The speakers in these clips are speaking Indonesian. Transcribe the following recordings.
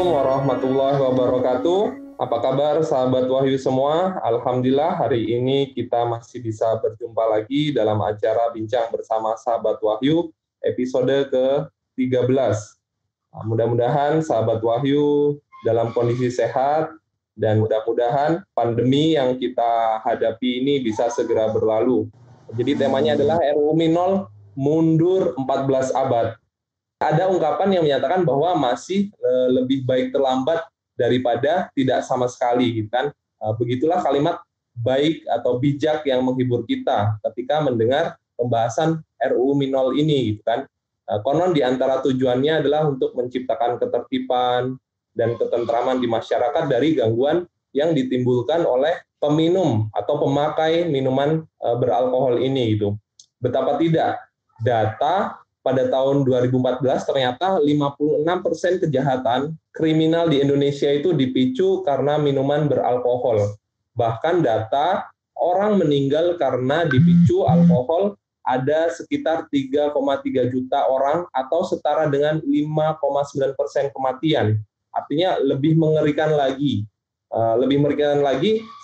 Assalamualaikum warahmatullahi wabarakatuh. Apa kabar sahabat Wahyu semua? Alhamdulillah hari ini kita masih bisa berjumpa lagi dalam acara Bincang Bersama Sahabat Wahyu episode ke-13. Mudah-mudahan sahabat Wahyu dalam kondisi sehat dan mudah-mudahan pandemi yang kita hadapi ini bisa segera berlalu. Jadi temanya adalah RUU Minol mundur 14 abad. Ada ungkapan yang menyatakan bahwa masih lebih baik terlambat daripada tidak sama sekali, gitu kan? Begitulah kalimat baik atau bijak yang menghibur kita ketika mendengar pembahasan RUU Minol ini, gitu kan? Konon di antara tujuannya adalah untuk menciptakan ketertiban dan ketentraman di masyarakat dari gangguan yang ditimbulkan oleh peminum atau pemakai minuman beralkohol ini, gitu. Betapa tidak, data pada tahun 2014 ternyata 56% kejahatan kriminal di Indonesia itu dipicu karena minuman beralkohol. Bahkan data orang meninggal karena dipicu alkohol ada sekitar 3,3 juta orang atau setara dengan 5,9% kematian. Artinya lebih mengerikan lagi.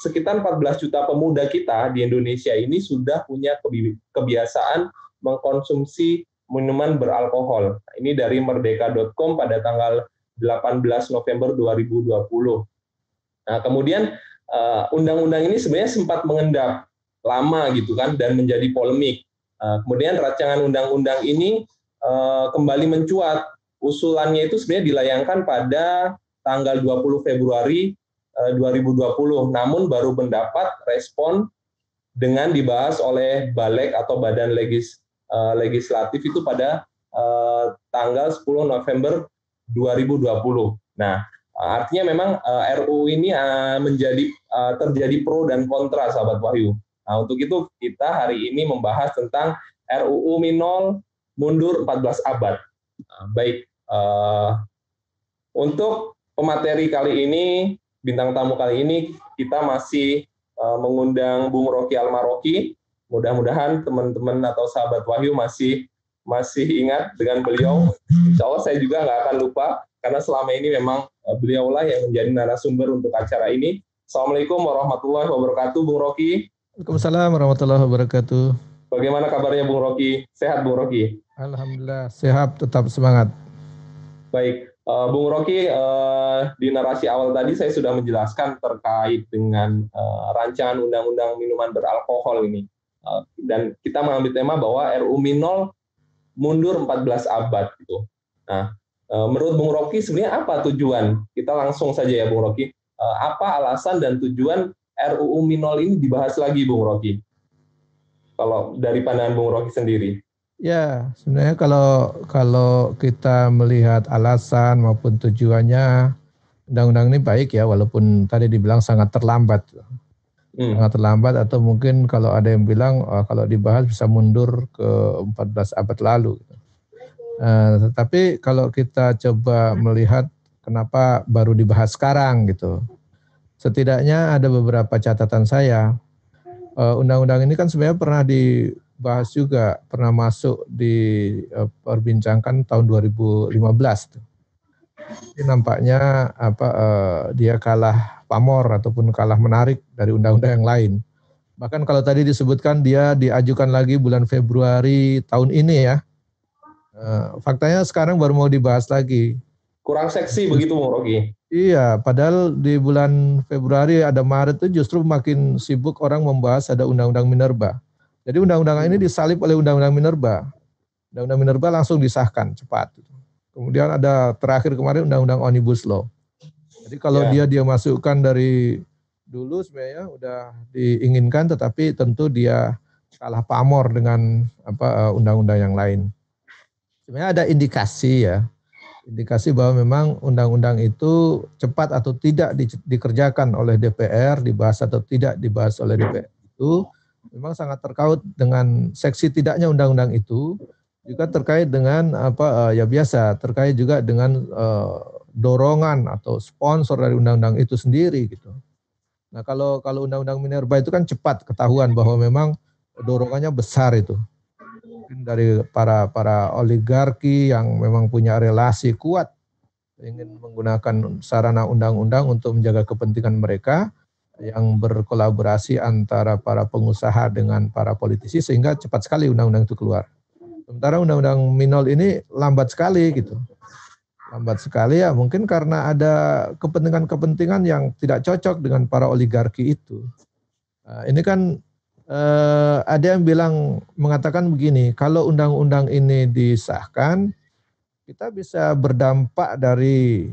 Sekitar 14 juta pemuda kita di Indonesia ini sudah punya kebiasaan mengkonsumsi minuman beralkohol. Ini dari merdeka.com pada tanggal 18 November 2020. Nah, kemudian undang-undang ini sebenarnya sempat mengendap lama gitu kan dan menjadi polemik. Kemudian rancangan undang-undang ini kembali mencuat. Usulannya itu sebenarnya dilayangkan pada tanggal 20 Februari 2020, namun baru mendapat respon dengan dibahas oleh Balek atau Badan Legislatif itu pada tanggal 10 November 2020. Nah, artinya memang RUU ini terjadi pro dan kontra, sahabat Wahyu. Nah, untuk itu kita hari ini membahas tentang RUU Minol mundur 14 abad. Baik, untuk pemateri kali ini, bintang tamu kali ini, kita masih mengundang Bung Rocky Almaroki. Mudah-mudahan teman-teman atau sahabat Wahyu masih ingat dengan beliau. Insya Allah saya juga nggak akan lupa, karena selama ini memang beliaulah yang menjadi narasumber untuk acara ini. Assalamualaikum warahmatullahi wabarakatuh, Bung Rocky. Waalaikumsalam warahmatullahi wabarakatuh. Bagaimana kabarnya Bung Rocky? Sehat Bung Rocky? Alhamdulillah, sehat, tetap semangat. Baik, Bung Rocky, di narasi awal tadi saya sudah menjelaskan terkait dengan rancangan undang-undang minuman beralkohol ini. Dan kita mengambil tema bahwa RUU Minol mundur 14 abad gitu. Nah, menurut Bung Rocky sebenarnya apa tujuan? Kita langsung saja ya Bung Rocky. Apa alasan dan tujuan RUU Minol ini dibahas lagi Bung Rocky? Kalau dari pandangan Bung Rocky sendiri. Ya, sebenarnya kalau kita melihat alasan maupun tujuannya, undang-undang ini baik ya, walaupun tadi dibilang sangat terlambat. Sangat terlambat, atau mungkin kalau ada yang bilang kalau dibahas bisa mundur ke 14 abad lalu. Tetapi kalau kita coba melihat kenapa baru dibahas sekarang gitu, setidaknya ada beberapa catatan saya. Undang-undang ini kan sebenarnya pernah dibahas juga, pernah masuk diperbincangkan tahun 2015. Ini nampaknya dia kalah pamor ataupun kalah menarik dari undang-undang yang lain. Bahkan kalau tadi disebutkan dia diajukan lagi bulan Februari tahun ini ya. Faktanya sekarang baru mau dibahas lagi. Kurang seksi begitu Bung Rocky. Iya, padahal di bulan Februari ada Maret itu justru makin sibuk orang membahas ada Undang-Undang Minerba. Jadi undang-undang ini disalib oleh Undang-Undang Minerba. Undang-Undang Minerba langsung disahkan cepat. Kemudian ada terakhir kemarin Undang-Undang Omnibus Law. Jadi kalau dia masukkan dari dulu sebenarnya udah diinginkan, tetapi tentu dia kalah pamor dengan undang-undang yang lain. Sebenarnya ada indikasi bahwa memang undang-undang itu cepat atau tidak dikerjakan oleh DPR, dibahas atau tidak dibahas oleh DPR itu memang sangat terkait dengan seksi tidaknya undang-undang itu. Juga terkait dengan terkait juga dengan dorongan atau sponsor dari undang-undang itu sendiri gitu. Nah, kalau undang-undang Minerba itu kan cepat ketahuan bahwa memang dorongannya besar itu. Mungkin dari para oligarki yang memang punya relasi kuat ingin menggunakan sarana undang-undang untuk menjaga kepentingan mereka yang berkolaborasi antara para pengusaha dengan para politisi sehingga cepat sekali undang-undang itu keluar. Sementara undang-undang Minol ini lambat sekali gitu. Lambat sekali ya mungkin karena ada kepentingan-kepentingan yang tidak cocok dengan para oligarki itu. Nah, ini kan ada yang mengatakan begini, kalau undang-undang ini disahkan, kita bisa berdampak dari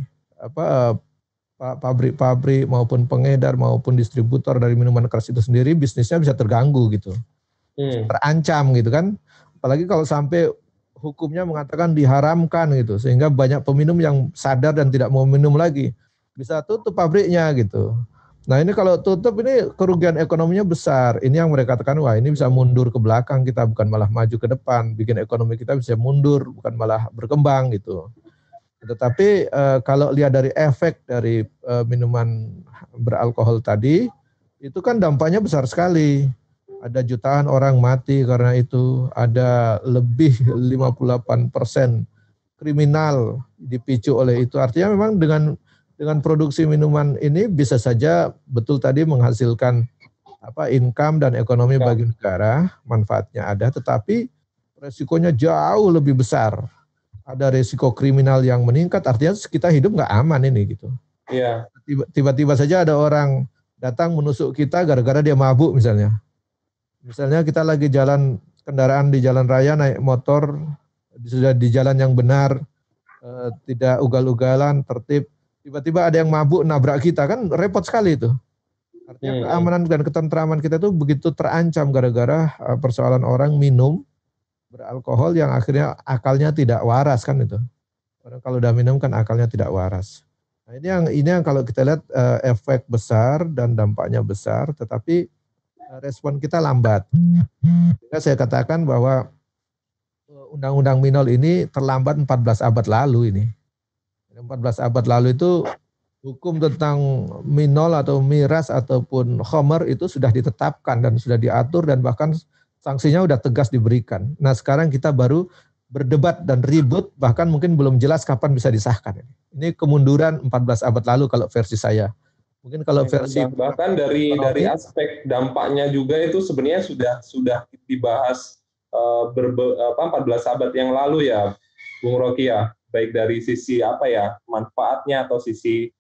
pabrik-pabrik maupun pengedar maupun distributor dari minuman keras itu sendiri bisnisnya bisa terganggu gitu, terancam gitu kan. Apalagi kalau sampai hukumnya mengatakan diharamkan gitu, sehingga banyak peminum yang sadar dan tidak mau minum lagi, bisa tutup pabriknya gitu. Nah ini kalau tutup ini kerugian ekonominya besar. Ini yang mereka katakan, wah ini bisa mundur ke belakang kita, bukan malah maju ke depan. Bikin ekonomi kita bisa mundur, bukan malah berkembang gitu. Tetapi kalau lihat dari efek dari minuman beralkohol tadi, itu kan dampaknya besar sekali. Ada jutaan orang mati karena itu, ada lebih 58% kriminal dipicu oleh itu. Artinya memang dengan produksi minuman ini bisa saja betul tadi menghasilkan income dan ekonomi bagi negara, manfaatnya ada, tetapi resikonya jauh lebih besar. Ada resiko kriminal yang meningkat, artinya kita hidup nggak aman ini gitu. Iya. Tiba-tiba saja ada orang datang menusuk kita gara-gara dia mabuk misalnya. Misalnya kita lagi jalan kendaraan di jalan raya naik motor, sudah di jalan yang benar, tidak ugal-ugalan, tertib. Tiba-tiba ada yang mabuk nabrak kita, kan repot sekali itu. Artinya keamanan dan ketentraman kita itu begitu terancam gara-gara persoalan orang minum beralkohol yang akhirnya akalnya tidak waras kan itu. Orang kalau udah minum kan akalnya tidak waras. Nah, ini yang kalau kita lihat efek besar dan dampaknya besar, tetapi respon kita lambat. Sehingga saya katakan bahwa undang-undang Minol ini terlambat 14 abad lalu ini. 14 abad lalu itu hukum tentang minol atau miras ataupun khomer itu sudah ditetapkan dan sudah diatur dan bahkan sanksinya sudah tegas diberikan. Nah sekarang kita baru berdebat dan ribut, bahkan mungkin belum jelas kapan bisa disahkan. Ini kemunduran 14 abad lalu kalau versi saya. Mungkin kalau versi bahkan dari aspek dampaknya juga itu sebenarnya sudah dibahas 14 abad yang lalu ya, Bung Rocky ya. Baik dari sisi manfaatnya atau sisi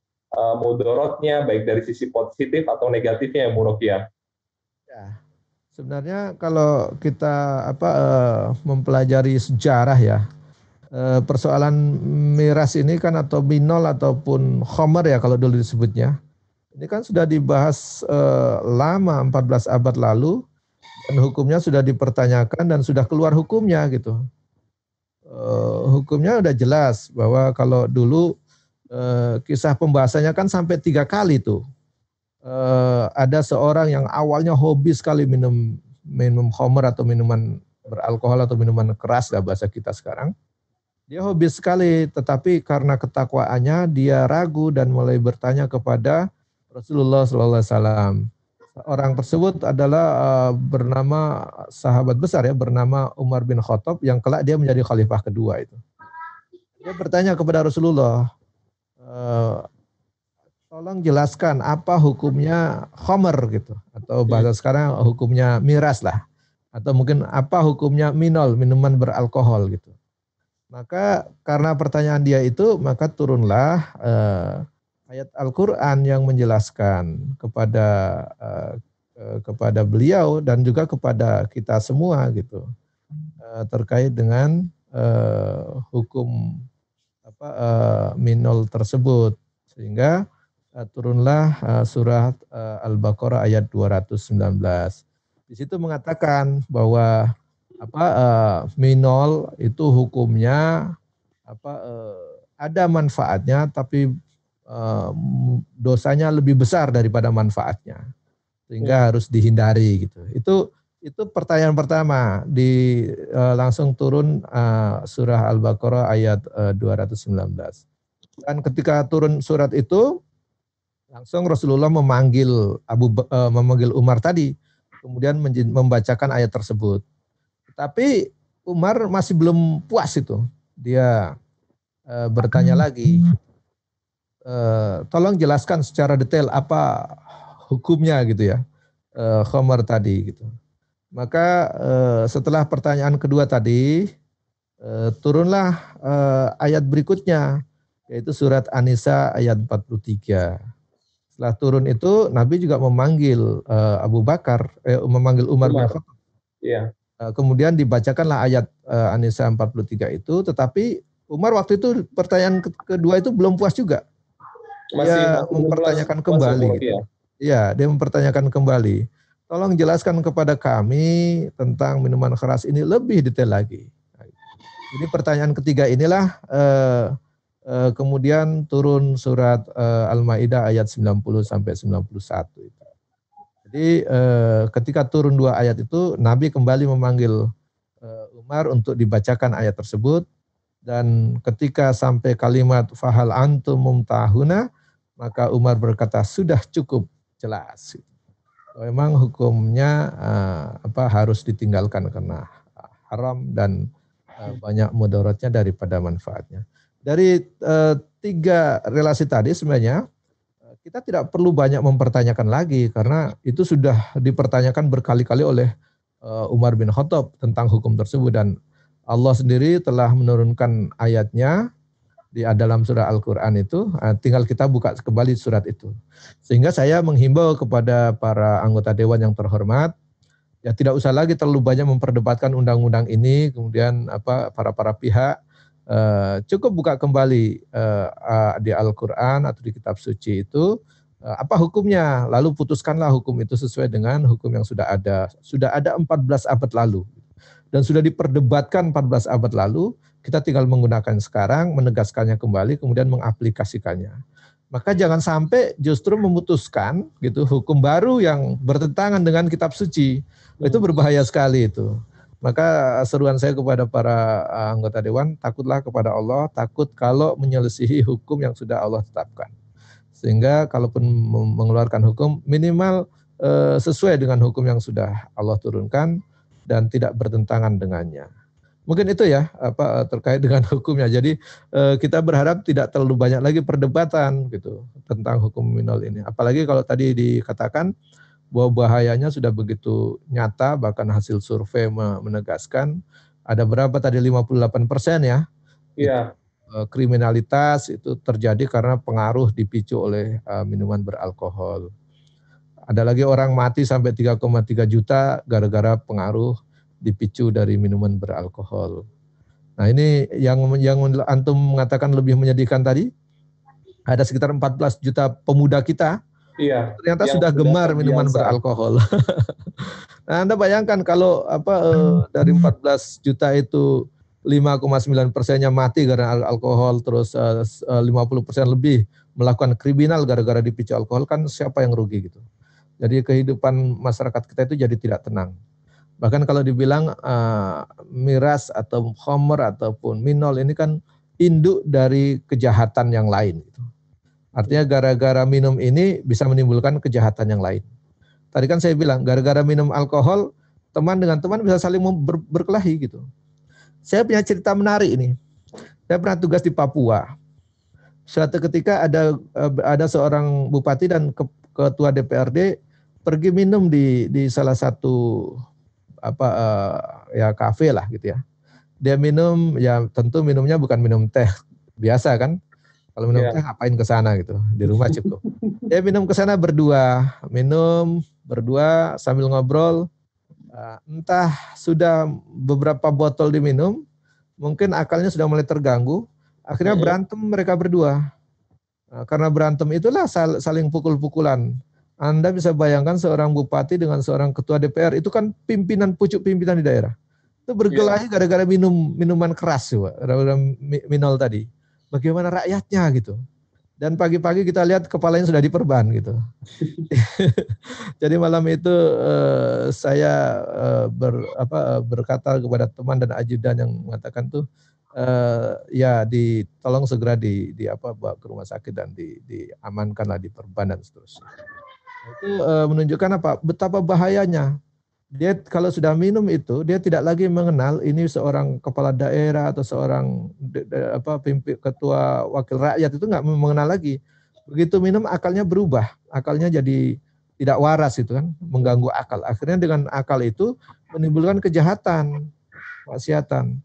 mudorotnya, baik dari sisi positif atau negatifnya ya, Bung Rocky ya. Ya, sebenarnya kalau kita mempelajari sejarah ya, persoalan miras ini kan atau minol ataupun khomer ya kalau dulu disebutnya, ini kan sudah dibahas lama 14 abad lalu dan hukumnya sudah dipertanyakan dan sudah keluar hukumnya gitu. Hukumnya udah jelas bahwa kalau dulu kisah pembahasannya kan sampai 3 kali tuh. Ada seorang yang awalnya hobi sekali minum khamr atau minuman beralkohol atau minuman keras lah bahasa kita sekarang. Dia hobi sekali, tetapi karena ketakwaannya dia ragu dan mulai bertanya kepada Rasulullah SAW. Orang tersebut adalah bernama sahabat besar ya, bernama Umar bin Khattab yang kelak dia menjadi khalifah kedua itu. Dia bertanya kepada Rasulullah, tolong jelaskan apa hukumnya khamr gitu, atau bahasa sekarang hukumnya miras lah, atau mungkin apa hukumnya minol, minuman beralkohol gitu. Maka karena pertanyaan dia itu, maka turunlah ayat Al-Quran yang menjelaskan kepada beliau dan juga kepada kita semua gitu terkait dengan hukum minol tersebut, sehingga turunlah surat Al-Baqarah ayat 219. Di situ mengatakan bahwa minol itu hukumnya ada manfaatnya, tapi dosanya lebih besar daripada manfaatnya, sehingga harus dihindari gitu. Itu pertanyaan pertama langsung turun surah Al-Baqarah ayat 219. Dan ketika turun surat itu langsung Rasulullah memanggil Umar tadi, kemudian membacakan ayat tersebut. Tapi Umar masih belum puas itu. Dia bertanya lagi, tolong jelaskan secara detail apa hukumnya gitu ya, khamar tadi gitu. Maka setelah pertanyaan kedua tadi, turunlah ayat berikutnya, yaitu surat An-Nisa ayat 43. Setelah turun itu, Nabi juga memanggil Abu Bakar, memanggil Umar bin Khattab. Iya. Kemudian dibacakanlah ayat An-Nisa 43 itu, tetapi Umar waktu itu pertanyaan kedua itu belum puas juga. Dia mempertanyakan kembali gitu. Iya, dia mempertanyakan kembali. Tolong jelaskan kepada kami tentang minuman keras ini lebih detail lagi. Jadi pertanyaan ketiga inilah kemudian turun surat Al-Maidah ayat 90 sampai 91 itu. Jadi ketika turun dua ayat itu, Nabi kembali memanggil Umar untuk dibacakan ayat tersebut, dan ketika sampai kalimat fahal antum mumtahuna, maka Umar berkata sudah cukup jelas. Memang hukumnya harus ditinggalkan karena haram dan banyak mudaratnya daripada manfaatnya. Dari tiga relasi tadi sebenarnya kita tidak perlu banyak mempertanyakan lagi karena itu sudah dipertanyakan berkali-kali oleh Umar bin Khattab tentang hukum tersebut, dan Allah sendiri telah menurunkan ayatnya di dalam surah Al-Quran itu, tinggal kita buka kembali surat itu. Sehingga saya menghimbau kepada para anggota dewan yang terhormat, ya tidak usah lagi terlalu banyak memperdebatkan undang-undang ini, kemudian para pihak cukup buka kembali di Al-Quran atau di kitab suci itu apa hukumnya, lalu putuskanlah hukum itu sesuai dengan hukum yang sudah ada. Sudah ada 14 abad lalu dan sudah diperdebatkan 14 abad lalu, kita tinggal menggunakan sekarang, menegaskannya kembali, kemudian mengaplikasikannya. Maka jangan sampai justru memutuskan gitu hukum baru yang bertentangan dengan kitab suci. Itu berbahaya sekali itu. Maka seruan saya kepada para anggota dewan, takutlah kepada Allah, takut kalau menyelisihi hukum yang sudah Allah tetapkan. Sehingga kalaupun mengeluarkan hukum, minimal sesuai dengan hukum yang sudah Allah turunkan dan tidak bertentangan dengannya. Mungkin itu ya terkait dengan hukumnya. Jadi kita berharap tidak terlalu banyak lagi perdebatan gitu tentang hukum minol ini. Apalagi kalau tadi dikatakan bahwa bahayanya sudah begitu nyata, bahkan hasil survei menegaskan ada berapa tadi 58% ya. Iya. Kriminalitas itu terjadi karena pengaruh dipicu oleh minuman beralkohol. Ada lagi orang mati sampai 3,3 juta gara-gara pengaruh dipicu dari minuman beralkohol. Nah ini yang antum mengatakan lebih menyedihkan tadi, ada sekitar 14 juta pemuda kita ternyata sudah gemar minuman beralkohol. Nah, Anda bayangkan kalau dari 14 juta itu 5,9%-nya mati karena alkohol, terus 50% lebih melakukan kriminal gara-gara dipicu alkohol, kan siapa yang rugi gitu. Jadi kehidupan masyarakat kita itu jadi tidak tenang. Bahkan kalau dibilang miras atau khamr ataupun minol ini kan induk dari kejahatan yang lain gitu. Artinya gara-gara minum ini bisa menimbulkan kejahatan yang lain. Tadi kan saya bilang gara-gara minum alkohol, teman dengan teman bisa saling berkelahi gitu. Saya punya cerita menarik ini. Saya pernah tugas di Papua. Suatu ketika ada seorang bupati dan ketua DPRD pergi minum di salah satu kafe lah gitu ya. Dia minum, ya tentu minumnya bukan minum teh biasa kan. Kalau minum teh ngapain ke sana gitu, di rumah cukup. Dia minum ke sana minum berdua sambil ngobrol. Entah sudah beberapa botol diminum, mungkin akalnya sudah mulai terganggu. Akhirnya berantem mereka berdua. Karena berantem itulah saling pukul-pukulan. Anda bisa bayangkan seorang bupati dengan seorang ketua DPR, itu kan pucuk pimpinan di daerah. Itu berkelahi gara-gara minuman keras, gara-gara minol tadi. Bagaimana rakyatnya gitu. Dan pagi-pagi kita lihat kepalanya sudah diperban gitu. Jadi malam itu saya berkata kepada teman dan ajudan yang mengatakan tuh tolong segera bawa ke rumah sakit dan diamankanlah, diperban dan seterusnya. Itu menunjukkan betapa bahayanya. Dia kalau sudah minum itu, dia tidak lagi mengenal ini seorang kepala daerah atau seorang ketua wakil rakyat, itu nggak mengenal lagi. Begitu minum akalnya berubah, akalnya jadi tidak waras itu kan, mengganggu akal. Akhirnya dengan akal itu menimbulkan kejahatan, maksiatan.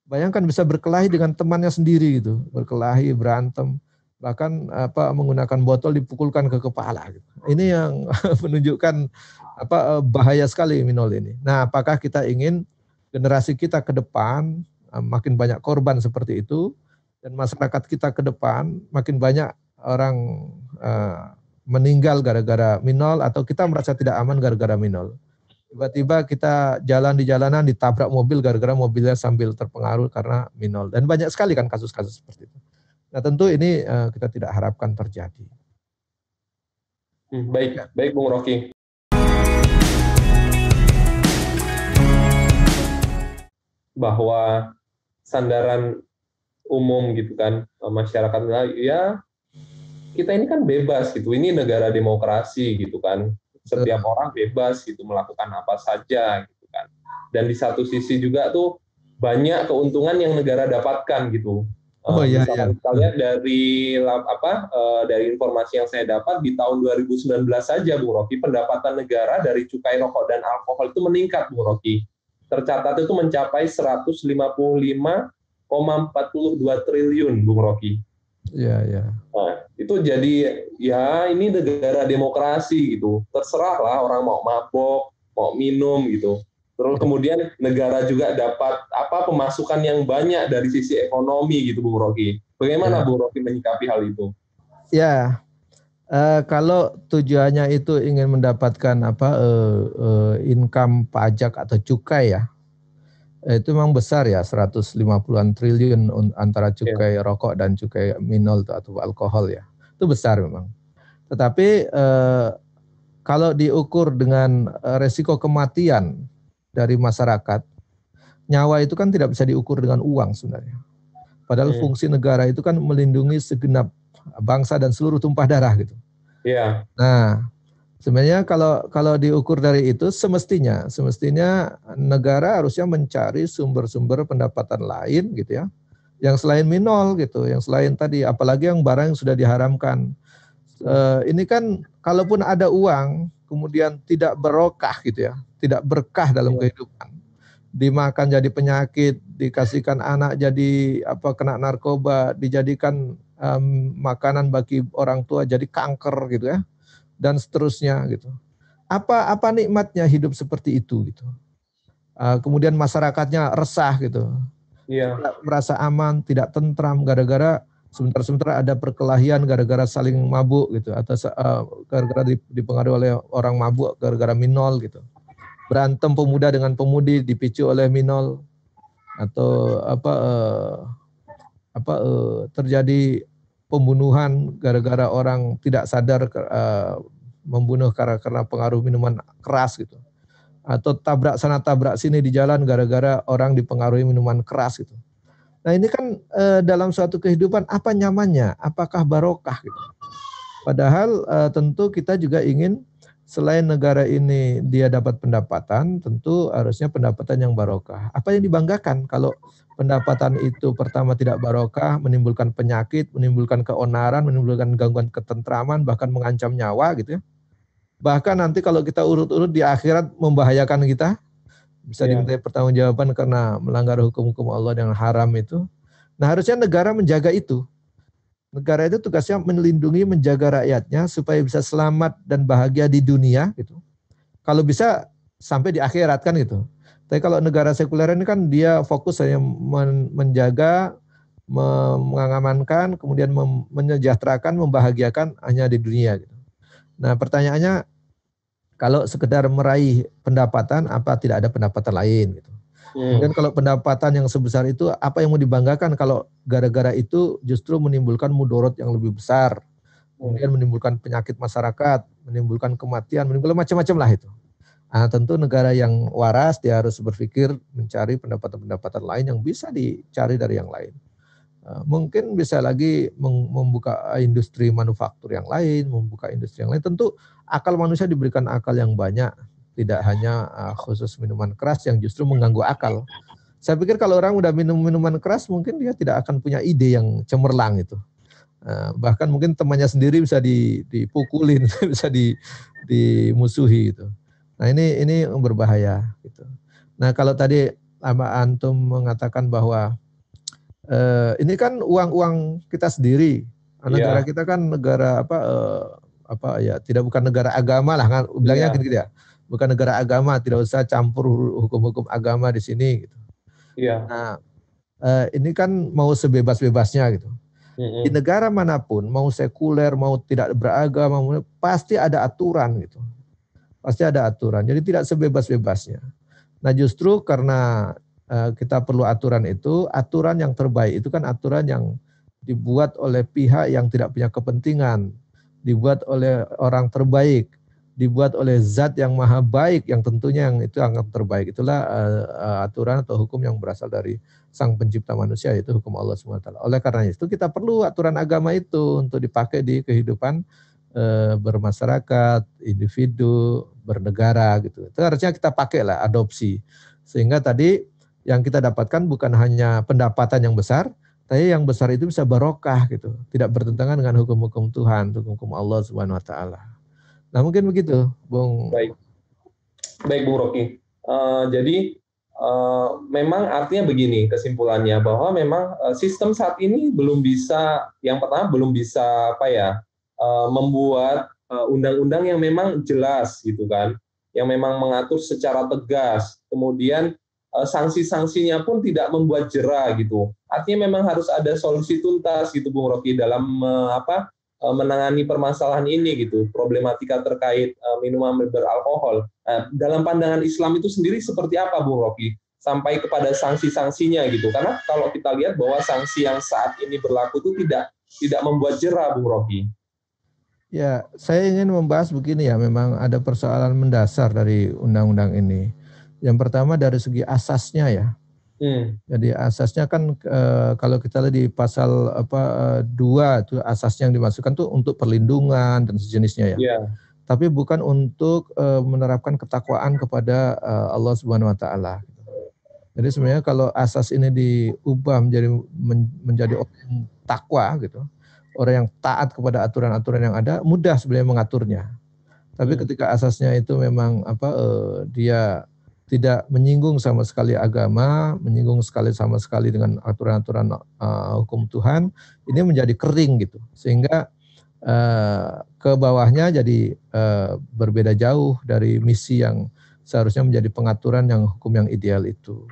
Bayangkan bisa berkelahi dengan temannya sendiri gitu, berkelahi, berantem, bahkan menggunakan botol dipukulkan ke kepala. Gitu. Ini yang menunjukkan bahaya sekali minol ini. Nah, apakah kita ingin generasi kita ke depan makin banyak korban seperti itu, dan masyarakat kita ke depan makin banyak orang meninggal gara-gara minol, atau kita merasa tidak aman gara-gara minol? Tiba-tiba kita jalan di jalanan ditabrak mobil gara-gara mobilnya sambil terpengaruh karena minol. Dan banyak sekali kan kasus-kasus seperti itu. Nah tentu ini kita tidak harapkan terjadi. Baik Bung Rocky. Bahwa sandaran umum gitu kan, masyarakat ya kita ini kan bebas gitu, ini negara demokrasi gitu kan. Setiap orang bebas gitu melakukan apa saja gitu kan. Dan di satu sisi juga tuh banyak keuntungan yang negara dapatkan gitu. Misalnya dari informasi yang saya dapat di tahun 2019 saja Bung Rocky, pendapatan negara dari cukai rokok dan alkohol itu meningkat Bung Rocky. Tercatat itu mencapai 155,42 triliun Bung Rocky. Iya, iya. Nah, itu jadi ya ini negara demokrasi gitu. Terserahlah orang mau mabok, mau minum gitu. Terus kemudian negara juga dapat pemasukan yang banyak dari sisi ekonomi gitu Bung Rocky. Bagaimana Bung Rocky menyikapi hal itu? Ya, kalau tujuannya itu ingin mendapatkan income pajak atau cukai ya, itu memang besar ya, 150-an triliun antara cukai rokok dan cukai minol atau alkohol ya. Itu besar memang. Tetapi kalau diukur dengan resiko kematian dari masyarakat, nyawa itu kan tidak bisa diukur dengan uang sebenarnya. Padahal fungsi negara itu kan melindungi segenap bangsa dan seluruh tumpah darah gitu. Iya. Nah, sebenarnya kalau diukur dari itu semestinya negara harusnya mencari sumber-sumber pendapatan lain gitu ya, yang selain minol gitu, yang selain tadi, apalagi yang barang yang sudah diharamkan. Ini kan kalaupun ada uang kemudian tidak barokah gitu ya, tidak berkah dalam kehidupan, dimakan jadi penyakit, dikasihkan anak jadi kena narkoba, dijadikan makanan bagi orang tua jadi kanker gitu ya, dan seterusnya gitu. Apa nikmatnya hidup seperti itu gitu. Kemudian masyarakatnya resah gitu, tidak merasa aman, tidak tentram gara-gara sebentar-sebentar ada perkelahian gara-gara saling mabuk gitu, atau gara-gara dipengaruhi oleh orang mabuk gara-gara minol gitu. Berantem pemuda dengan pemudi dipicu oleh minol, atau terjadi pembunuhan gara-gara orang tidak sadar membunuh karena pengaruh minuman keras gitu. Atau tabrak sana tabrak sini di jalan gara-gara orang dipengaruhi minuman keras gitu. Nah ini kan dalam suatu kehidupan apa nyamannya, apakah barokah gitu. Padahal tentu kita juga ingin selain negara ini dia dapat pendapatan, tentu harusnya pendapatan yang barokah. Apa yang dibanggakan kalau pendapatan itu pertama tidak barokah, menimbulkan penyakit, menimbulkan keonaran, menimbulkan gangguan ketentraman, bahkan mengancam nyawa gitu ya. Bahkan nanti kalau kita urut-urut di akhirat membahayakan kita, bisa diminta pertanggungjawaban karena melanggar hukum-hukum Allah yang haram itu. Nah harusnya negara menjaga itu. Negara itu tugasnya melindungi, menjaga rakyatnya supaya bisa selamat dan bahagia di dunia gitu. Kalau bisa sampai di akhirat kan gitu. Tapi kalau negara sekuler ini kan dia fokus hanya menjaga, mengamankan, kemudian menyejahterakan, membahagiakan hanya di dunia gitu. Nah pertanyaannya, kalau sekedar meraih pendapatan, apa tidak ada pendapatan lain gitu. Kemudian kalau pendapatan yang sebesar itu, apa yang mau dibanggakan kalau gara-gara itu justru menimbulkan mudorot yang lebih besar. Kemudian menimbulkan penyakit masyarakat, menimbulkan kematian, menimbulkan macam-macam lah itu. Nah, tentu negara yang waras dia harus berpikir mencari pendapatan-pendapatan lain yang bisa dicari dari yang lain. Mungkin bisa lagi membuka industri manufaktur yang lain, membuka industri yang lain. Tentu akal manusia diberikan akal yang banyak, tidak hanya khusus minuman keras yang justru mengganggu akal. Saya pikir kalau orang udah minum minuman keras mungkin dia tidak akan punya ide yang cemerlang itu. Bahkan mungkin temannya sendiri bisa dipukulin, bisa dimusuhi gitu. Nah ini berbahaya gitu. Nah kalau tadi antum mengatakan bahwa ini kan uang kita sendiri. Negara kita kan negara tidak bukan negara agama lah kan bilangnya gitu ya. Bukan negara agama, tidak usah campur hukum-hukum agama di sini gitu. Nah, ini kan mau sebebas-bebasnya gitu. Di negara manapun, mau sekuler, mau tidak beragama, pasti ada aturan gitu. Pasti ada aturan. Jadi tidak sebebas-bebasnya. Nah, justru karena kita perlu aturan itu, aturan yang terbaik itu kan aturan yang dibuat oleh pihak yang tidak punya kepentingan, dibuat oleh orang terbaik, dibuat oleh zat yang maha baik, yang tentunya yang itu anggap terbaik. Itulah aturan atau hukum yang berasal dari sang pencipta manusia, yaitu hukum Allah SWT. Oleh karena itu kita perlu aturan agama itu untuk dipakai di kehidupan bermasyarakat, individu, bernegara gitu. Itu harusnya kita pakai lah, adopsi. Sehingga tadi yang kita dapatkan bukan hanya pendapatan yang besar, tapi yang besar itu bisa barokah gitu. Tidak bertentangan dengan hukum-hukum Tuhan, hukum-hukum Allah Subhanahu wa taala. Nah, mungkin begitu, Bung. Baik Bung Rocky. Jadi memang artinya begini kesimpulannya, bahwa memang sistem saat ini belum bisa, yang pertama belum bisa membuat undang-undang yang memang jelas gitu kan, yang memang mengatur secara tegas, kemudian sanksi-sanksinya pun tidak membuat jera gitu. Artinya memang harus ada solusi tuntas gitu Bung Rocky dalam menangani permasalahan ini gitu, problematika terkait minuman beralkohol. Dalam pandangan Islam itu sendiri seperti apa Bung Rocky? Sampai kepada sanksi-sanksinya gitu. Karena kalau kita lihat bahwa sanksi yang saat ini berlaku itu tidak membuat jera Bung Rocky. Ya, saya ingin membahas begini ya, memang ada persoalan mendasar dari undang-undang ini. Yang pertama dari segi asasnya ya. Jadi asasnya kan kalau kita lihat di pasal 2 itu asasnya yang dimasukkan tuh untuk perlindungan dan sejenisnya ya. Tapi bukan untuk menerapkan ketakwaan kepada Allah Subhanahu wa taala. Jadi sebenarnya kalau asas ini diubah menjadi orang takwa gitu, orang yang taat kepada aturan-aturan yang ada, mudah sebenarnya mengaturnya. Tapi ketika asasnya itu memang dia tidak menyinggung sama sekali agama, menyinggung sama sekali dengan aturan-aturan hukum Tuhan, ini menjadi kering gitu. Sehingga ke bawahnya jadi berbeda jauh dari misi yang seharusnya menjadi pengaturan yang hukum yang ideal itu.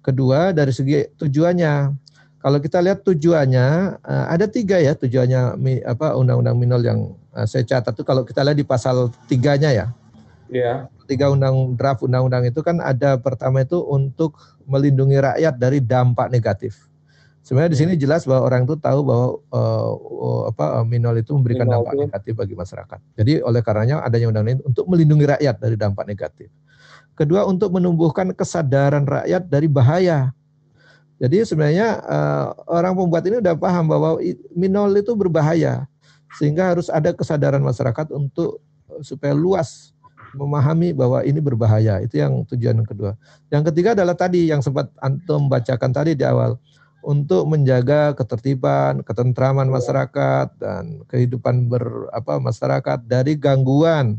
Kedua, dari segi tujuannya. Kalau kita lihat tujuannya, ada 3 ya tujuannya undang-undang minol yang saya catat itu kalau kita lihat di pasal 3-nya ya. 3 draft undang-undang itu kan ada pertama itu untuk melindungi rakyat dari dampak negatif. Sebenarnya di sini jelas bahwa orang itu tahu bahwa minol itu memberikan dampak negatif bagi masyarakat. Jadi oleh karenanya adanya undang-undang ini untuk melindungi rakyat dari dampak negatif. Kedua, untuk menumbuhkan kesadaran rakyat dari bahaya. Jadi sebenarnya orang pembuat ini udah paham bahwa minol itu berbahaya. Sehingga harus ada kesadaran masyarakat supaya luas memahami bahwa ini berbahaya. Itu yang tujuan yang kedua. Yang ketiga adalah tadi yang sempat antum bacakan tadi di awal, untuk menjaga ketertiban, ketentraman masyarakat dan kehidupan masyarakat dari gangguan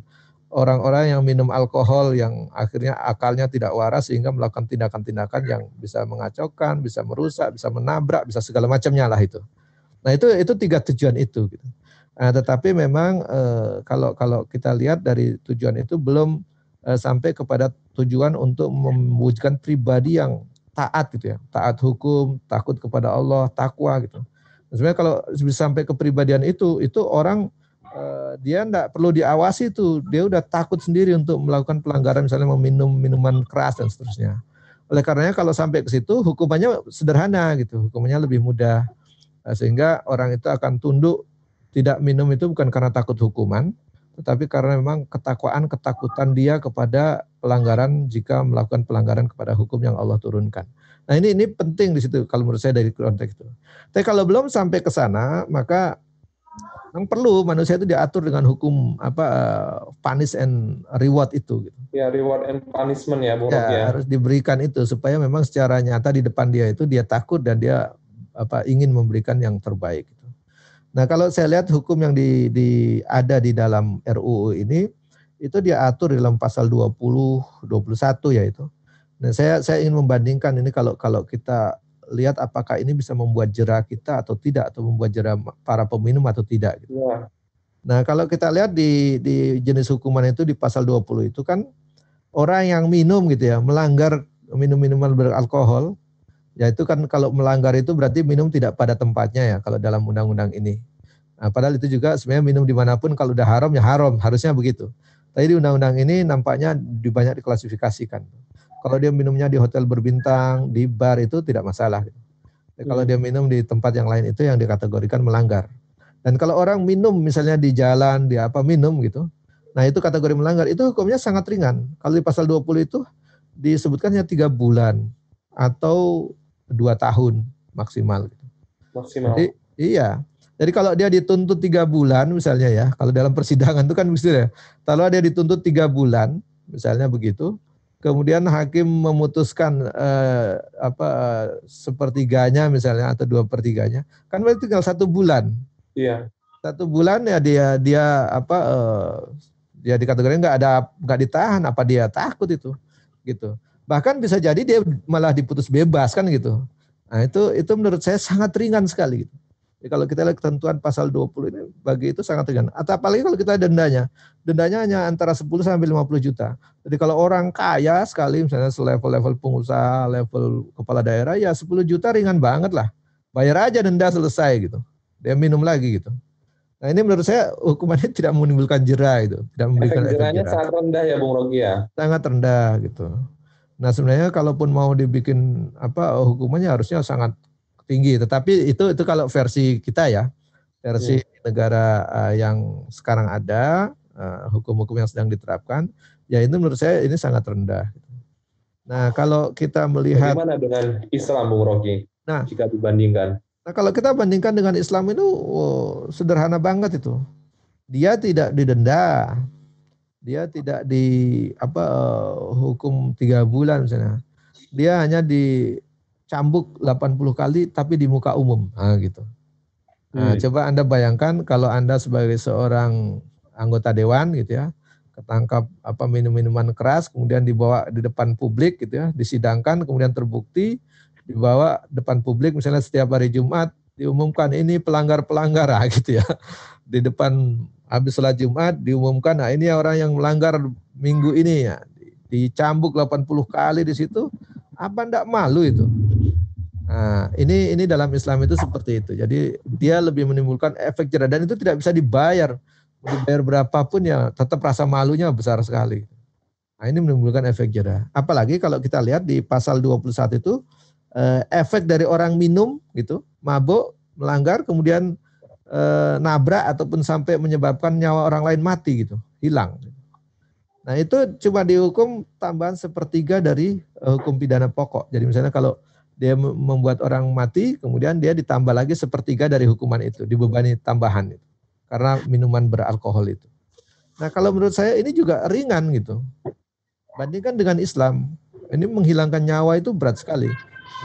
orang-orang yang minum alkohol yang akhirnya akalnya tidak waras sehingga melakukan tindakan-tindakan yang bisa mengacaukan, bisa merusak, bisa menabrak, bisa segala macamnya lah itu. Nah itu 3 tujuan itu gitu. Nah, tetapi memang kalau kita lihat dari tujuan itu belum sampai kepada tujuan untuk mewujudkan pribadi yang taat gitu ya, taat hukum, takut kepada Allah, takwa gitu. Nah, sebenarnya kalau bisa sampai kepribadian itu orang dia enggak perlu diawasi tuh, dia udah takut sendiri untuk melakukan pelanggaran, misalnya meminum minuman keras dan seterusnya. Oleh karenanya kalau sampai ke situ hukumannya sederhana gitu, hukumannya lebih mudah, sehingga orang itu akan tunduk. Tidak minum itu bukan karena takut hukuman, tetapi karena memang ketakutan dia kepada pelanggaran jika melakukan pelanggaran kepada hukum yang Allah turunkan. Nah ini penting di situ kalau menurut saya dari konteks itu. Tapi kalau belum sampai ke sana, maka yang perlu manusia itu diatur dengan hukum punish and reward itu. Gitu. Ya, reward and punishment ya, Bung Rocky ya. Harus diberikan itu supaya memang secara nyata di depan dia itu dia takut dan dia ingin memberikan yang terbaik. Gitu. Nah, kalau saya lihat hukum yang ada di dalam RUU ini itu dia atur di dalam pasal 20, 21 ya itu. Nah, saya ingin membandingkan ini kalau kita lihat apakah ini bisa membuat jera kita atau tidak, atau membuat jera para peminum atau tidak gitu. Ya. Nah, kalau kita lihat di jenis hukuman itu di pasal 20 itu kan orang yang minum gitu ya, melanggar minum-minuman beralkohol, ya itu kan kalau melanggar itu berarti minum tidak pada tempatnya ya kalau dalam undang-undang ini. Nah, padahal itu juga sebenarnya minum dimanapun kalau udah haram ya haram, harusnya begitu. Tapi di undang-undang ini nampaknya banyak diklasifikasikan. Kalau dia minumnya di hotel berbintang, di bar itu tidak masalah. Kalau dia minum di tempat yang lain itu yang dikategorikan melanggar. Dan kalau orang minum misalnya di jalan, di apa minum gitu, nah itu kategori melanggar, itu hukumnya sangat ringan. Kalau di pasal 20 itu disebutkannya 3 bulan atau 2 tahun maksimal. Maksimal. Jadi iya. Jadi kalau dia dituntut 3 bulan misalnya ya, kalau dalam persidangan itu kan misalnya, kalau dia dituntut 3 bulan misalnya begitu, kemudian hakim memutuskan sepertiganya misalnya atau 2/3-nya, kan berarti tinggal 1 bulan. Iya. 1 bulan ya dia dikategorikan nggak ditahan, apa dia takut itu gitu. Bahkan bisa jadi dia malah diputus bebas kan gitu. Nah itu menurut saya sangat ringan sekali gitu. Jadi kalau kita lihat ketentuan pasal 20 ini bagi itu sangat ringan. Atau apalagi kalau kita dendanya hanya antara 10 sampai 50 juta. Jadi kalau orang kaya sekali misalnya selevel-level pengusaha, level kepala daerah ya 10 juta ringan banget lah. Bayar aja denda selesai gitu. Dia minum lagi gitu. Nah ini menurut saya hukumannya tidak menimbulkan jera itu, tidak memberikan efek jerahnya jera. sangat rendah ya Bung Rocky ya. Sangat rendah gitu. Nah sebenarnya kalaupun mau dibikin hukumannya harusnya sangat tinggi. Tetapi itu kalau versi kita ya, versi negara yang sekarang ada, hukum-hukum yang sedang diterapkan, ya itu menurut saya ini sangat rendah. Nah kalau kita melihat, bagaimana dengan Islam Bung Rocky? Nah jika dibandingkan. Nah kalau kita bandingkan dengan Islam itu sederhana banget itu. Dia tidak didenda, dia tidak hukum 3 bulan misalnya. Dia hanya dicambuk 80 kali tapi di muka umum. Nah, gitu. Nah, coba Anda bayangkan kalau Anda sebagai seorang anggota dewan gitu ya, ketangkap minum-minuman keras, kemudian dibawa di depan publik gitu ya, disidangkan, kemudian terbukti, dibawa depan publik misalnya setiap hari Jumat, diumumkan ini pelanggar-pelanggar gitu ya. Di depan habis sholat Jumat diumumkan, nah ini orang yang melanggar minggu ini ya, dicambuk 80 kali di situ, apa enggak malu itu? Nah, ini dalam Islam itu seperti itu. Jadi dia lebih menimbulkan efek jera dan itu tidak bisa dibayar. Dibayar berapapun ya tetap rasa malunya besar sekali. Nah, ini menimbulkan efek jera. Apalagi kalau kita lihat di pasal 21 itu efek dari orang minum gitu, mabuk, melanggar, kemudian nabrak ataupun sampai menyebabkan nyawa orang lain mati gitu, hilang. Nah itu cuma dihukum tambahan 1/3 dari hukum pidana pokok. Jadi misalnya kalau dia membuat orang mati, kemudian dia ditambah lagi 1/3 dari hukuman itu, dibebani tambahan itu, karena minuman beralkohol itu. Nah kalau menurut saya ini juga ringan gitu. Bandingkan dengan Islam, ini menghilangkan nyawa itu berat sekali.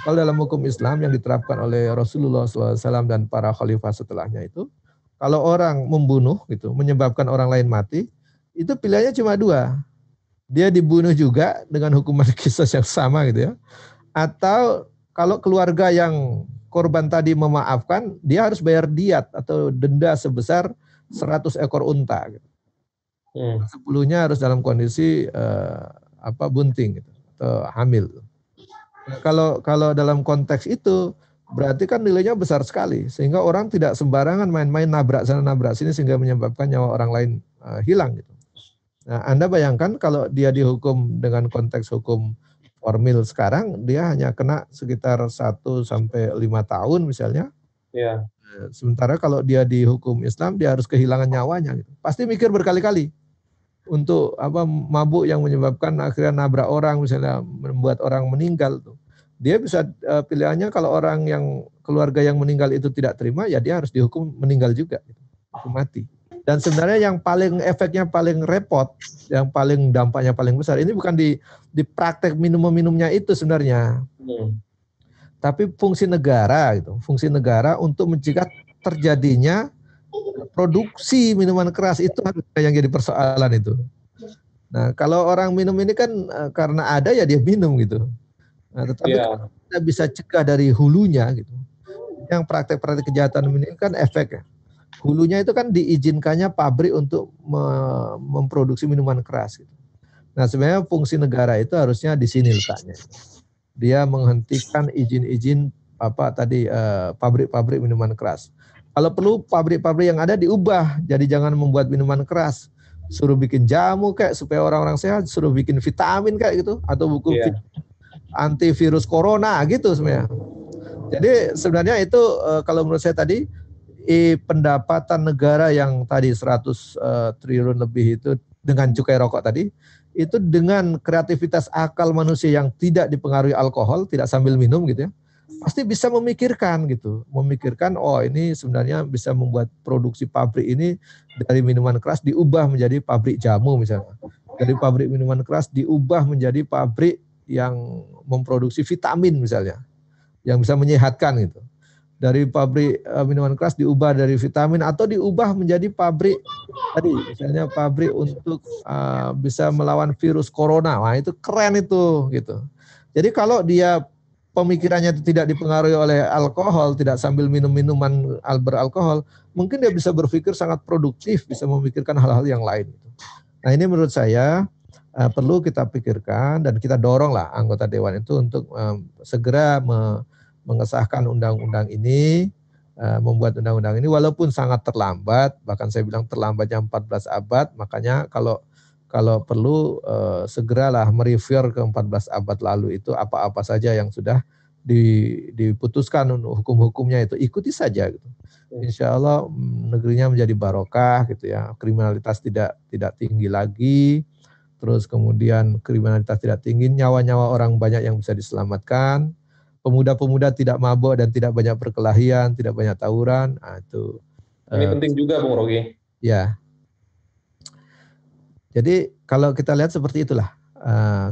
Kalau dalam hukum Islam yang diterapkan oleh Rasulullah SAW dan para khalifah setelahnya itu, kalau orang membunuh gitu, menyebabkan orang lain mati, itu pilihannya cuma 2. Dia dibunuh juga dengan hukuman qisas yang sama gitu ya. Atau kalau keluarga yang korban tadi memaafkan, dia harus bayar diat atau denda sebesar 100 ekor unta. Gitu. 10-nya harus dalam kondisi bunting gitu, atau hamil. Nah, kalau dalam konteks itu berarti kan nilainya besar sekali sehingga orang tidak sembarangan main-main nabrak sana nabrak sini sehingga menyebabkan nyawa orang lain hilang gitu. Nah, Anda bayangkan kalau dia dihukum dengan konteks hukum formil sekarang dia hanya kena sekitar 1 sampai 5 tahun misalnya. Ya. Sementara kalau dia dihukum Islam dia harus kehilangan nyawanya gitu. Pasti mikir berkali-kali untuk mabuk yang menyebabkan akhirnya nabrak orang misalnya membuat orang meninggal tuh. Dia bisa pilihannya kalau orang yang keluarga yang meninggal itu tidak terima ya dia harus dihukum meninggal juga gitu. Hukum mati. Dan sebenarnya yang paling efeknya paling repot, yang paling dampaknya paling besar ini bukan di praktek minumnya itu sebenarnya. Tapi fungsi negara gitu. Fungsi negara untuk mencegah terjadinya produksi minuman keras itu yang jadi persoalan itu. Nah, kalau orang minum ini kan karena ada ya dia minum gitu. Nah, tetapi kita bisa cegah dari hulunya gitu. Yang praktek-praktek kejahatan ini kan efek ya. Hulunya itu kan diizinkannya pabrik untuk memproduksi minuman keras gitu. Nah, sebenarnya fungsi negara itu harusnya di sini letaknya. Dia menghentikan izin-izin pabrik-pabrik minuman keras. Kalau perlu pabrik-pabrik yang ada diubah, jadi jangan membuat minuman keras. Suruh bikin jamu kayak supaya orang-orang sehat, suruh bikin vitamin kayak gitu, atau buku antivirus corona gitu sebenarnya. Jadi sebenarnya itu kalau menurut saya tadi pendapatan negara yang tadi 100 triliun lebih itu dengan cukai rokok tadi, itu dengan kreativitas akal manusia yang tidak dipengaruhi alkohol, tidak sambil minum gitu ya, pasti bisa memikirkan gitu, oh ini sebenarnya bisa membuat produksi pabrik ini dari minuman keras diubah menjadi pabrik jamu misalnya, dari pabrik minuman keras diubah menjadi pabrik yang memproduksi vitamin misalnya, yang bisa menyehatkan gitu. Dari pabrik minuman keras diubah dari vitamin atau diubah menjadi pabrik tadi misalnya pabrik untuk bisa melawan virus corona. Wah, itu keren itu gitu. Jadi kalau dia pemikirannya itu tidak dipengaruhi oleh alkohol, tidak sambil minum minuman beralkohol, mungkin dia bisa berpikir sangat produktif, bisa memikirkan hal-hal yang lain. Nah, ini menurut saya perlu kita pikirkan dan kita doronglah anggota dewan itu untuk segera mengesahkan undang-undang ini, membuat undang-undang ini walaupun sangat terlambat, bahkan saya bilang terlambatnya 14 abad, makanya kalau perlu segeralah mereview ke 14 abad lalu itu apa-apa saja yang sudah diputuskan hukum-hukumnya itu ikuti saja gitu. Insya Allah negerinya menjadi barokah gitu ya, kriminalitas tidak tinggi lagi, terus kemudian kriminalitas tidak tinggi, nyawa-nyawa orang banyak yang bisa diselamatkan. Pemuda-pemuda tidak mabuk dan tidak banyak perkelahian, tidak banyak tawuran. Nah, itu. Ini penting juga, Bung Rogi. Ya. Jadi kalau kita lihat seperti itulah.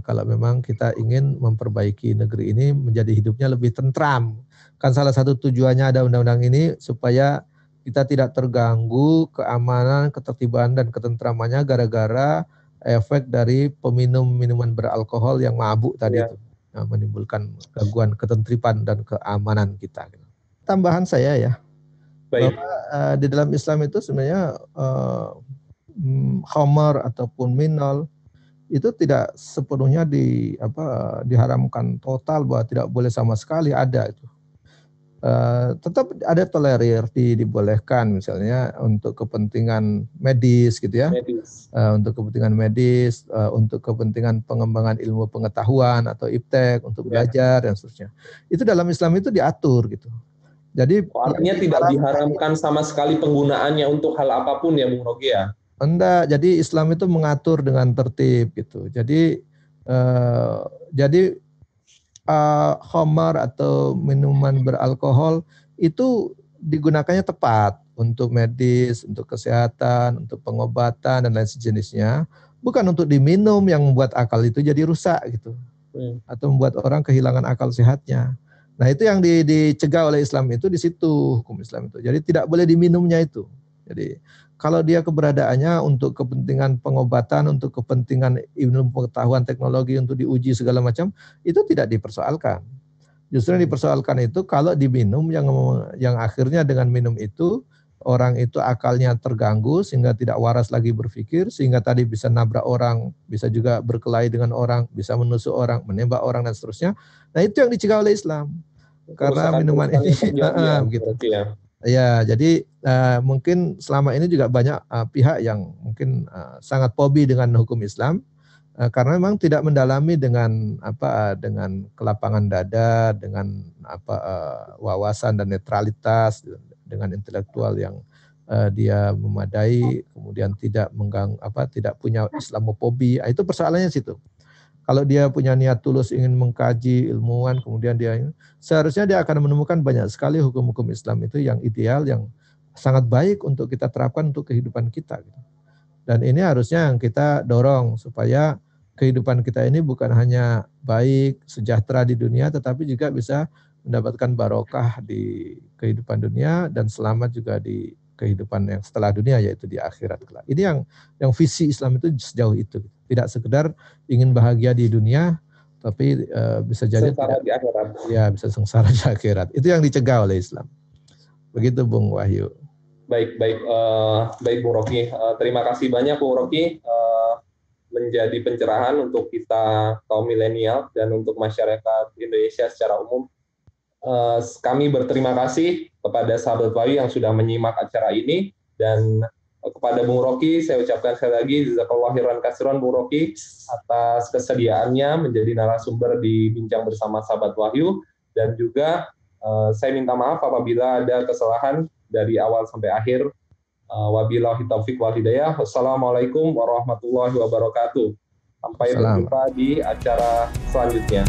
Kalau memang kita ingin memperbaiki negeri ini menjadi hidupnya lebih tentram. Kan salah satu tujuannya ada undang-undang ini supaya kita tidak terganggu keamanan, ketertiban dan ketentramannya gara-gara efek dari peminum minuman beralkohol yang mabuk tadi itu. Menimbulkan gangguan ketentripan dan keamanan kita. Tambahan saya ya, bahwa di dalam Islam itu sebenarnya khamar ataupun minol itu tidak sepenuhnya diharamkan total, bahwa tidak boleh sama sekali, ada itu. Tetap ada tolerir, dibolehkan misalnya untuk kepentingan medis gitu ya, untuk kepentingan medis, untuk kepentingan pengembangan ilmu pengetahuan atau iptek untuk belajar dan seterusnya. Itu dalam Islam itu diatur gitu. Jadi artinya tidak diharamkan sama sekali penggunaannya untuk hal apapun ya Bung Rogi ya? Enggak, jadi Islam itu mengatur dengan tertib gitu. Jadi khamar atau minuman beralkohol itu digunakannya tepat untuk medis, untuk kesehatan, untuk pengobatan dan lain sejenisnya, bukan untuk diminum yang membuat akal itu jadi rusak gitu, atau membuat orang kehilangan akal sehatnya. Nah, itu yang dicegah oleh Islam itu di situ, hukum Islam itu. Jadi tidak boleh diminumnya itu. Jadi kalau dia keberadaannya untuk kepentingan pengobatan, untuk kepentingan ilmu pengetahuan teknologi, untuk diuji segala macam, itu tidak dipersoalkan. Justru yang dipersoalkan itu kalau diminum yang akhirnya dengan minum itu orang itu akalnya terganggu sehingga tidak waras lagi berpikir, sehingga tadi bisa nabrak orang, bisa juga berkelahi dengan orang, bisa menusuk orang, menembak orang dan seterusnya. Nah, itu yang dicegah oleh Islam. Karena minuman ini begitu. Ya, jadi mungkin selama ini juga banyak pihak yang mungkin sangat fobi dengan hukum Islam karena memang tidak mendalami dengan dengan kelapangan dada, dengan wawasan dan netralitas, dengan intelektual yang dia memadai, kemudian tidak tidak punya Islamofobi. Itu persoalannya situ. Kalau dia punya niat tulus ingin mengkaji ilmuwan, kemudian seharusnya dia akan menemukan banyak sekali hukum-hukum Islam itu yang ideal, yang sangat baik untuk kita terapkan untuk kehidupan kita. Dan ini harusnya yang kita dorong supaya kehidupan kita ini bukan hanya baik, sejahtera di dunia, tetapi juga bisa mendapatkan barokah di kehidupan dunia dan selamat juga di kehidupan yang setelah dunia, yaitu di akhirat kelak. Ini yang visi Islam itu sejauh itu. Tidak sekedar ingin bahagia di dunia, tapi bisa jadi sengsara di akhirat. Ya, bisa sengsara di akhirat. Itu yang dicegah oleh Islam. Begitu Bung Wahyu. Baik Bung Rocky. Terima kasih banyak Bung Rocky, menjadi pencerahan untuk kita kaum milenial dan untuk masyarakat Indonesia secara umum. Kami berterima kasih kepada sahabat Wahyu yang sudah menyimak acara ini, dan kepada Bung Rocky saya ucapkan sekali lagi jazakallahu khairan katsiran Bung Rocky atas kesediaannya menjadi narasumber di Bincang Bersama Sahabat Wahyu, dan juga saya minta maaf apabila ada kesalahan dari awal sampai akhir. Wabillahi taufiq wal hidayah. Wassalamualaikum warahmatullahi wabarakatuh. Sampai berjumpa di acara selanjutnya.